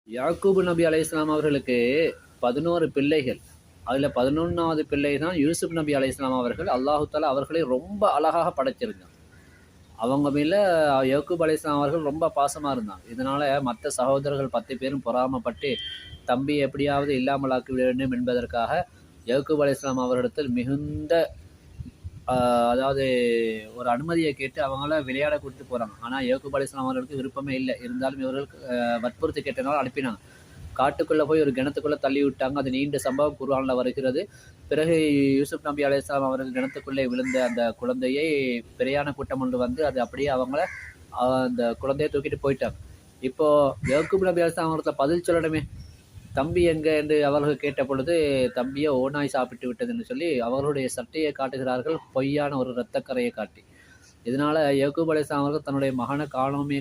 யாக்கூபு நபி அலைஹிஸ்ஸலாம் அவர்களுக்கு 11 பிள்ளைகள். அதில் 11வது பிள்ளை தான் யூசுப் நபி அலைஹிஸ்ஸலாம் அவர்கள். அல்லாஹு தஆலா அவர்களை ரொம்ப அழகாக படைச்சிருந்தாங்க. அவங்க மேல யாக்கூப் அலைஹிஸ்ஸலாம் அவர்கள் ரொம்ப பாசமாக இருந்தாங்க. இதனால் மற்ற சகோதரர்கள் 10 பேரும் பொறாமப்பட்டு தம்பி எப்படியாவது இல்லாமலாக்க வேண்டும் என்பதற்காக யாக்கூப் அலைஹிஸ்ஸலாம் அவரிடத்தில் மிகுந்த அதாவது ஒரு அனுமதியை கேட்டு அவங்கள விளையாட கூட்டிட்டு போகிறாங்க. ஆனால் யாக்கூப் அலைஹிஸ்ஸலாம் அவர்களுக்கு விருப்பமே இல்லை. இருந்தாலும் இவர்கள் வற்புறுத்தி கேட்டனால அனுப்பினாங்க. காட்டுக்குள்ளே போய் ஒரு கிணத்துக்குள்ளே தள்ளி விட்டாங்க. அது நீண்ட சம்பவம் குர்ஆனில் வருகிறது. பிறகு யூசுப் நபி அலைஹிஸ்ஸலாம் அவர்கள் கிணத்துக்குள்ளே விழுந்த அந்த குழந்தையை பிரயாண கூட்டம் கொண்டு வந்து அது அப்படியே அவங்கள அந்த குழந்தையை தூக்கிட்டு போயிட்டாங்க. இப்போது யாக்கூப் நபி அலைஹிஸ்ஸலாம் அவர்களை பதில் சொல்லணுமே, தம்பி எங்கே என்று அவர்கள் கேட்ட பொழுது தம்பியை ஓநாய் சாப்பிட்டு விட்டது என்று சொல்லி அவர்களுடைய சட்டையை காட்டுகிறார்கள், பொய்யான ஒரு இரத்தக்கரையை காட்டி. இதனால் யாக்கூப் அலைஹிஸ்ஸலாம் அவர்கள் தன்னுடைய மகனை காணோமே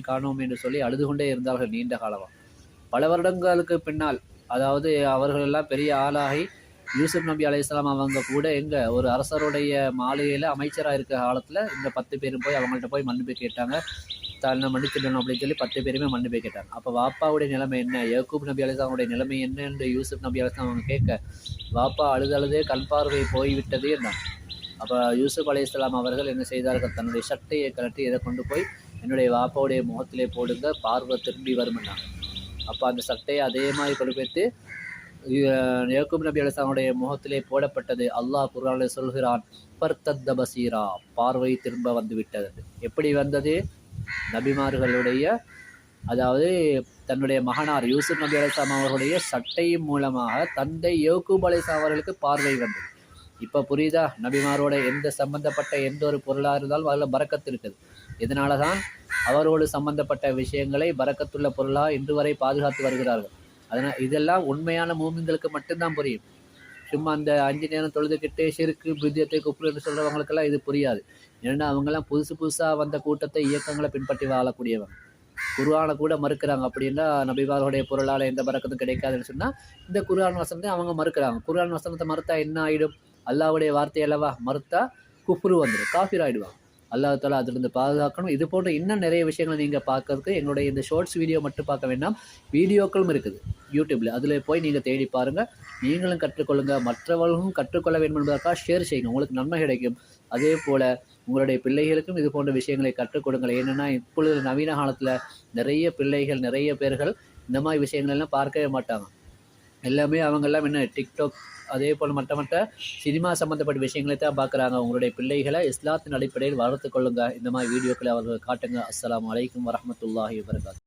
என்று சொல்லி அழுது கொண்டே இருந்தார்கள் நீண்ட காலமாக. பல வருடங்களுக்கு பின்னால், அதாவது அவர்கள் எல்லாம் பெரிய ஆளாகி யூசுப் நபி அலைஹிஸ்ஸலாம் அவங்க கூட ஒரு அரசருடைய மாளிகையில் அமைச்சராக இருக்கிற காலத்தில் இந்த 10 பேரும் போய் அவங்கள்ட்ட போய் மன்னிப்பு கேட்டாங்க. தன்னை மன்னிச்சிடணும் அப்படின்னு சொல்லி 10 பேருமே மன்னிப்பு கேட்டாங்க. அப்போ வாப்பாவுடைய நிலைமை என்ன, யாக்கூப் நபி அலைஹிஸ்ஸலாமுடைய நிலைமை என்ன என்று யூசுப் நபி அலைஹிஸ்ஸலாம் அவங்க கேட்க, வாப்பா அழுதழுதே கண் பார்வை போய்விட்டது என்றாங்க. அப்போ யூசுப் அலைஹிஸ்ஸலாம் அவர்கள் என்ன செய்தார்கள், தன்னுடைய சட்டையை கழட்டி இதை கொண்டு போய் என்னுடைய வாப்பாவுடைய முகத்திலே போடுங்க, பார்வை திரும்பி வரும்னாங்க. அப்போ அந்த சட்டையை அதே மாதிரி கொண்டு போய்த்து யாக்கூப் நபி அலைஹிஸ்ஸலாமுடைய முகத்திலே போடப்பட்டது. அல்லாஹ் குர்ஆனில் சொல்கிறான், ஃபர்தத்த பசீரா, பார்வை திரும்ப வந்து விட்டது. எப்படி வந்தது? நபிமார்களுடைய, அதாவது தன்னுடைய மகனார் யூசுப் நபி அலைஹிஸ்ஸலாம் அவர்களுடைய சட்டையின் மூலமாக தந்தை யாக்கூப் அலைஹிஸ்ஸலாம் அவர்களுக்கு பார்வை வந்தது. இப்போ புரியுதா? நபிமாரோட எந்த சம்பந்தப்பட்ட எந்த ஒரு பொருளாக இருந்தாலும் அதில் பரக்கத்து இருக்குது. இதனால தான் அவரோடு சம்பந்தப்பட்ட விஷயங்களை பரக்கத்துள்ள பொருளாக இன்று வரை பாதுகாத்து வருகிறார்கள். அதனால் இதெல்லாம் உண்மையான மூமின்களுக்கு மட்டும்தான் புரியும். சும்மா அந்த 5 நேரம் தொழுதுகிட்டு ஷிர்க்கு பித்அத்து குஃப்ர் என்று சொல்கிறவங்களுக்கெல்லாம் இது புரியாது. ஏன்னா அவங்கெல்லாம் புதுசாக வந்த கூட்டத்தை இயக்கங்களை பின்பற்றி வாழக்கூடியவங்க. குர்ஆனை கூட மறுக்கிறாங்க. அப்படின்னா நபிமார்களுடைய பொருளால் எந்த பரக்கத்தும் கிடைக்காதுன்னு சொன்னால் இந்த குர்ஆன் வசனத்தை அவங்க மறுக்கிறாங்க. குர்ஆன் வசனத்தை மறுத்தா என்ன ஆகிடும்? அல்லாஹ்வுடைய வார்த்தை அல்லவா, மறுத்தா குஃப்ரு வந்துடும், காஃபிர் ஆகிடுவாங்க. அல்லாஹ் தஆலா அதிலிருந்து பாதுகாக்கணும். இது போன்ற இன்னும் நிறைய விஷயங்களை நீங்கள் பார்க்கறதுக்கு என்னுடைய இந்த ஷார்ட்ஸ் வீடியோ மட்டும் பார்க்க வேண்டாம், வீடியோக்களும் இருக்குது யூடியூப்பில். அதில் போய் நீங்கள் தேடி பாருங்கள், நீங்களும் கற்றுக்கொள்ளுங்கள், மற்றவர்களும் கற்றுக்கொள்ள வேண்டும் என்பதற்காக ஷேர் செய்யுங்க, உங்களுக்கு நன்மை கிடைக்கும். அதே போல் உங்களுடைய பிள்ளைகளுக்கும் இது போன்ற விஷயங்களை கற்றுக் கொடுங்கள். ஏன்னா இப்பொழுது நவீன காலத்தில் நிறைய பிள்ளைகள், நிறைய பேர்கள் இந்த மாதிரி விஷயங்களெல்லாம் பார்க்கவே மாட்டாங்க. எல்லாமே அவங்கெல்லாம் என்ன டிக்டாக், அதே போல் மற்ற சினிமா சம்மந்தப்பட்ட விஷயங்களை தான் பார்க்குறாங்க. உங்களுடைய பிள்ளைகளை இஸ்லாத்தின் அடிப்படையில் வளர்த்து கொள்ளுங்கள். இந்த மாதிரி வீடியோக்களை அவர்கள் காட்டுங்க. அஸ்ஸலாமு அலைக்கும் வரஹ்மத்துல்லாஹி வபரகாத்துஹு.